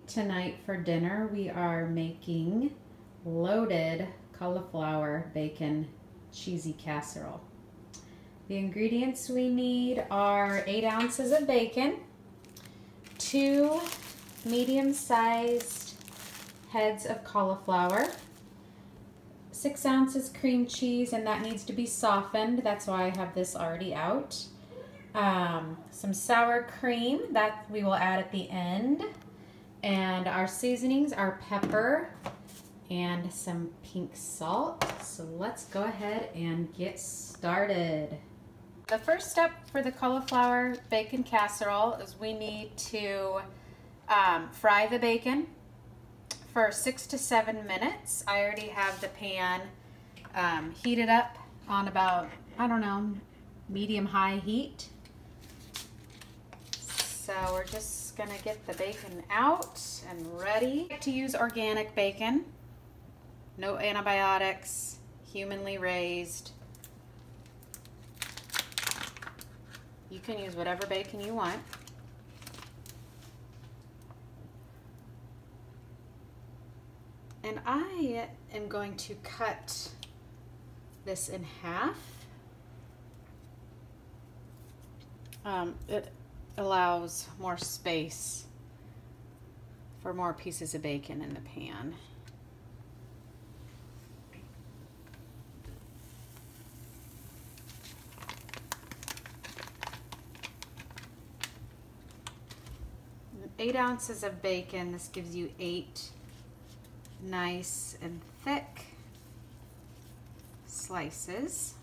Tonight for dinner we are making loaded cauliflower bacon cheesy casserole. The ingredients we need are 8 ounces of bacon, 2 medium-sized heads of cauliflower, 6 ounces cream cheese, and that needs to be softened. That's why I have this already out. Some sour cream that we will add at the end. And our seasonings are pepper and some pink salt. So let's go ahead and get started. The first step for the cauliflower bacon casserole is we need to fry the bacon for 6 to 7 minutes. I already have the pan heated up on about, I don't know, medium-high heat. So we're just gonna get the bacon out and ready. I like to use organic bacon, no antibiotics, humanly raised. You can use whatever bacon you want. And I am going to cut this in half. It allows more space for more pieces of bacon in the pan. And 8 ounces of bacon, this gives you 8 nice and thick slices.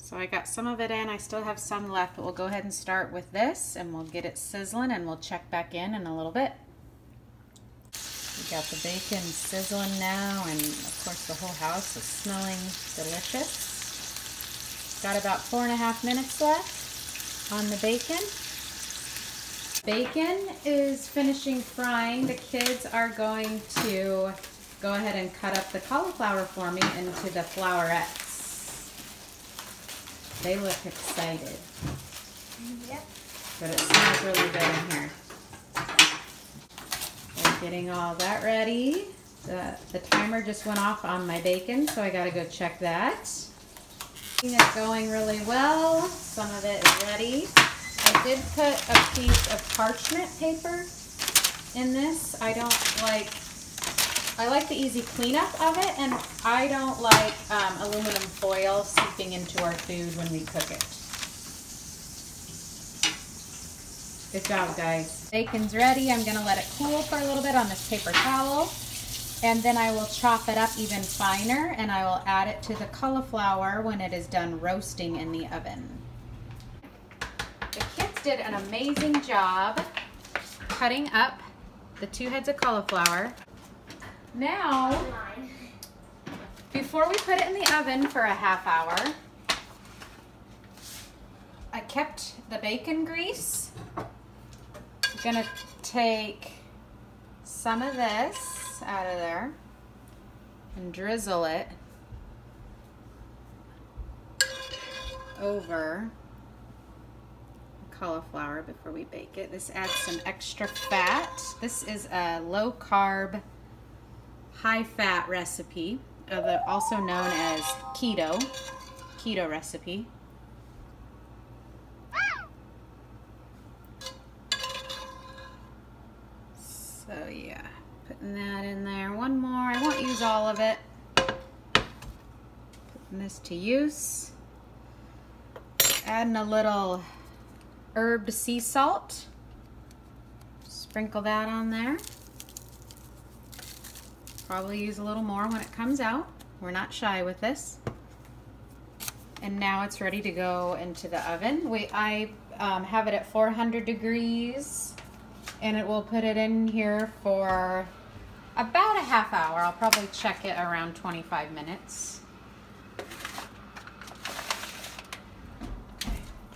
So I got some of it in, I still have some left, but we'll go ahead and start with this and we'll get it sizzling and we'll check back in a little bit. We got the bacon sizzling now, and of course the whole house is smelling delicious. Got about 4.5 minutes left on the bacon. Bacon is finishing frying. The kids are going to go ahead and cut up the cauliflower for me into the flowerettes. They look excited. Yep. But it smells really good in here. We're getting all that ready. The timer just went off on my bacon, so I gotta go check that. It's going really well. Some of it is ready. I did put a piece of parchment paper in this. I like the easy cleanup of it, and I don't like aluminum foil seeping into our food when we cook it. Good job, guys. Bacon's ready. I'm gonna let it cool for a little bit on this paper towel, and then I will chop it up even finer, and I will add it to the cauliflower when it is done roasting in the oven. The kids did an amazing job cutting up the 2 heads of cauliflower. Now, before we put it in the oven for a half hour, I kept the bacon grease. I'm gonna take some of this out of there and drizzle it over the cauliflower before we bake it. This adds some extra fat. This is a low-carb, high-fat recipe, also known as keto recipe. So yeah, putting that in there. One more, I won't use all of it. Putting this to use. Adding a little herbed sea salt. Sprinkle that on there. Probably use a little more when it comes out. We're not shy with this. And now it's ready to go into the oven. I have it at 400 degrees, and it will put it in here for about a half hour. I'll probably check it around 25 minutes.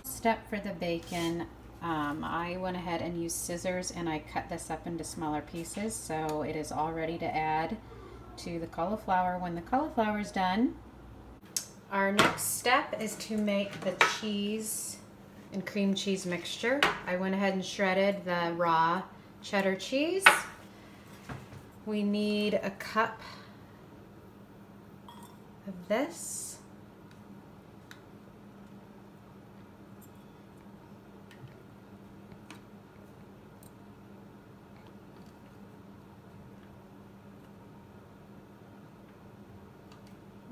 Step for the bacon. I went ahead and used scissors and I cut this up into smaller pieces, so it is all ready to add to the cauliflower when the cauliflower is done. Our next step is to make the cheese and cream cheese mixture. I went ahead and shredded the raw cheddar cheese. We need a cup of this.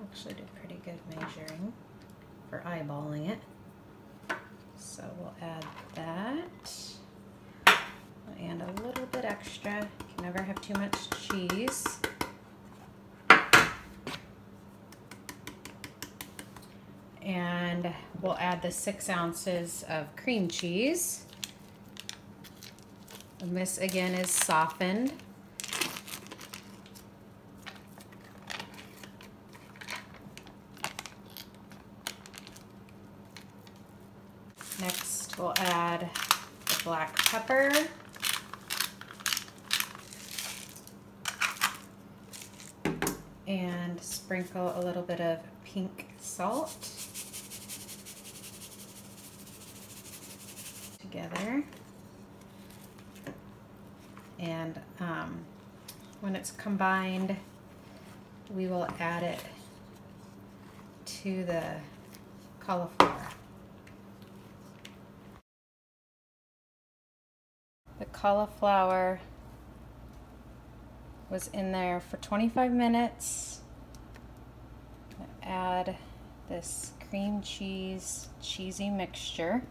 Actually did pretty good measuring for eyeballing it. So we'll add that and a little bit extra. You can never have too much cheese. And we'll add the 6 ounces of cream cheese. And this again is softened. Next, we'll add the black pepper. And sprinkle a little bit of pink salt together. And when it's combined, we will add it to the cauliflower. The cauliflower was in there for 25 minutes. Add this cream cheese, cheesy mixture.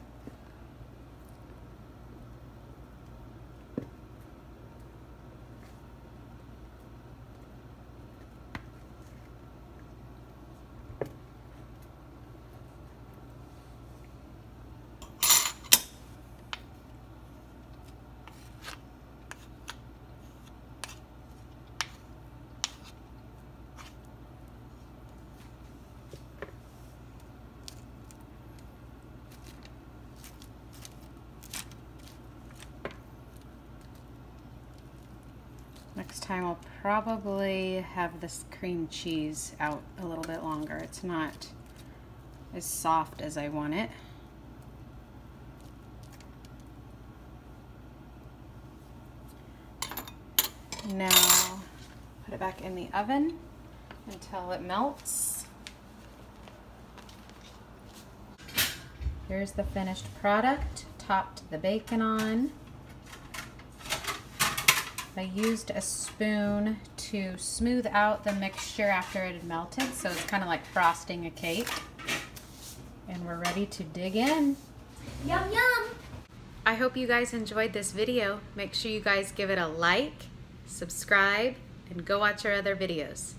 Next time I'll probably have this cream cheese out a little bit longer. It's not as soft as I want it. Now put it back in the oven until it melts. Here's the finished product. Topped the bacon on. I used a spoon to smooth out the mixture after it had melted, so it's kind of like frosting a cake. And we're ready to dig in. Yum, yum. I hope you guys enjoyed this video. Make sure you guys give it a like, subscribe, and go watch our other videos.